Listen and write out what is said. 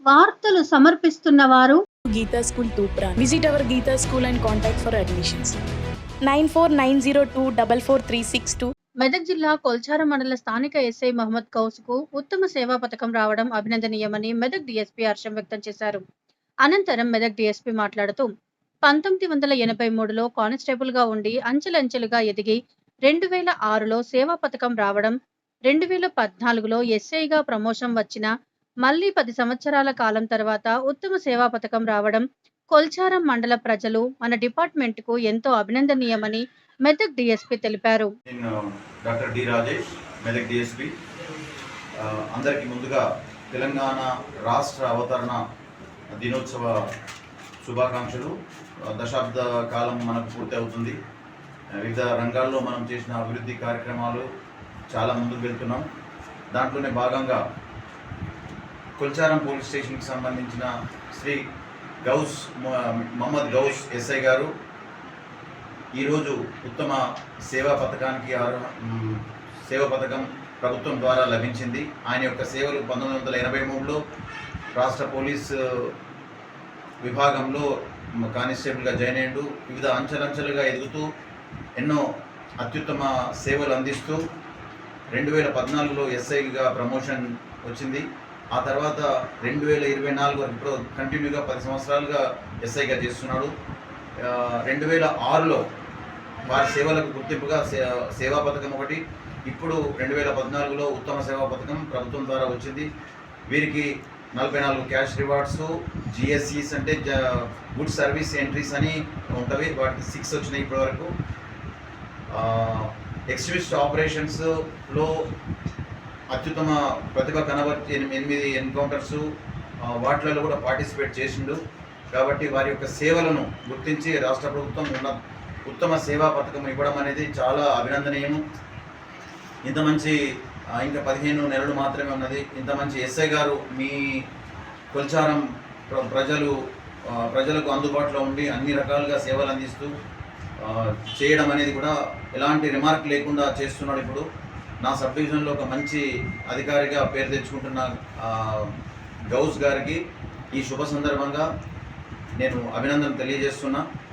వార్తలు సమర్పిస్తున్న వారు Geeta School Tupra. Visit our Geeta School and contact for admissions. 9490244362. Medak జిల్లా కొల్చారం మండల స్థానిక ఎస్ఐ మహమ్మద్ కౌసుకు ఉత్తమ సేవా పథకం రావడం అభినందనీయమని మెదక్ డీఎస్పీ హర్షం వ్యక్తం చేశారు. అనంతరం మెదక్ డీఎస్పీ మాట్లాడుతూ 1983లో కానిస్టేబుల్ గా ఉండి అంచెలంచెలుగా ఎదిగి 2006లో సేవా పథకం రావడం, 2014లో ఎస్ఐగా ప్రమోషన్ వచ్చిన మళ్లీ 10 సంవత్సరాల కాలం తర్వాత ఉత్తమ సేవా పథకం రావడం కొల్చారం మండల ప్రజలు మన డిపార్ట్మెంట్ కు ఎంతో అభినందనీయమని మెదక్ డీఎస్పీ తెలిపారు. Doctor D Rajesh, Medak DSP. అందరికీ ముందుగా తెలంగాణ రాష్ట్ర అవతరణ దినోత్సవ శుభాకాంక్షలు. దశాబ్ద కాలం మనకు పూర్తి అవుతుంది. వివిధ రంగాల్లో మనం చేసిన అభివృద్ధి కార్యక్రమాలు చాలా ముందుకు వెళ్తున్నాం. దాంట్లోనే భాగంగా కొల్చారం పోలీస్ స్టేషన్కి సంబంధించిన శ్రీ మహమ్మద్ గౌస్ ఎస్ఐ గారు ఈరోజు ఉత్తమ సేవా పథకానికి సేవా పథకం ప్రభుత్వం ద్వారా లభించింది. ఆయన యొక్క సేవలు 1983లో రాష్ట్ర పోలీస్ విభాగంలో కానిస్టేబుల్గా జాయిన్ అయ్యాడు. వివిధ అంచెలంచెలుగా ఎదుగుతూ ఎన్నో అత్యుత్తమ సేవలు అందిస్తూ 2014లో ఎస్ఐగా ప్రమోషన్ వచ్చింది. ఆ తర్వాత 2024 వరకు ఇప్పుడు కంటిన్యూగా 10 సంవత్సరాలుగా ఎస్ఐగా చేస్తున్నాడు. 2006లో వారి సేవలకు గుర్తింపుగా సేవా పథకం ఒకటి, ఇప్పుడు 2014లో ఉత్తమ సేవా పథకం ప్రభుత్వం ద్వారా వచ్చింది. వీరికి 44 క్యాష్ రివార్డ్స్, జిఎస్ఈస్ అంటే గుడ్ సర్వీస్ ఎంట్రీస్ అని ఉంటవి, వాటికి 6 వచ్చినాయి ఇప్పటివరకు. ఎక్స్ట్రీమిస్ట్ ఆపరేషన్స్లో అత్యుత్తమ ప్రతిభ కనబర్చి 8 ఎన్కౌంటర్స్ వాటిలలో కూడా పార్టిసిపేట్ చేసిండు. కాబట్టి వారి యొక్క సేవలను గుర్తించి రాష్ట్ర ప్రభుత్వం ఉత్తమ సేవా పథకం ఇవ్వడం అనేది చాలా అభినందనీయం. ఇంత మంచి ఇంకా 15 నెలలు మాత్రమే ఉన్నది. ఇంత మంచి ఎస్ఐ గారు మీ కొల్చారం ప్రజలకు అందుబాటులో ఉండి అన్ని రకాలుగా సేవలు అందిస్తూ చేయడం అనేది కూడా ఎలాంటి రిమార్క్ లేకుండా చేస్తున్నాడు. ఇప్పుడు నా సబ్ డివిజన్లో ఒక మంచి అధికారిగా పేరు తెచ్చుకుంటున్న గౌస్ గారికి ఈ శుభ సందర్భంగా నేను అభినందన తెలియజేస్తున్నా.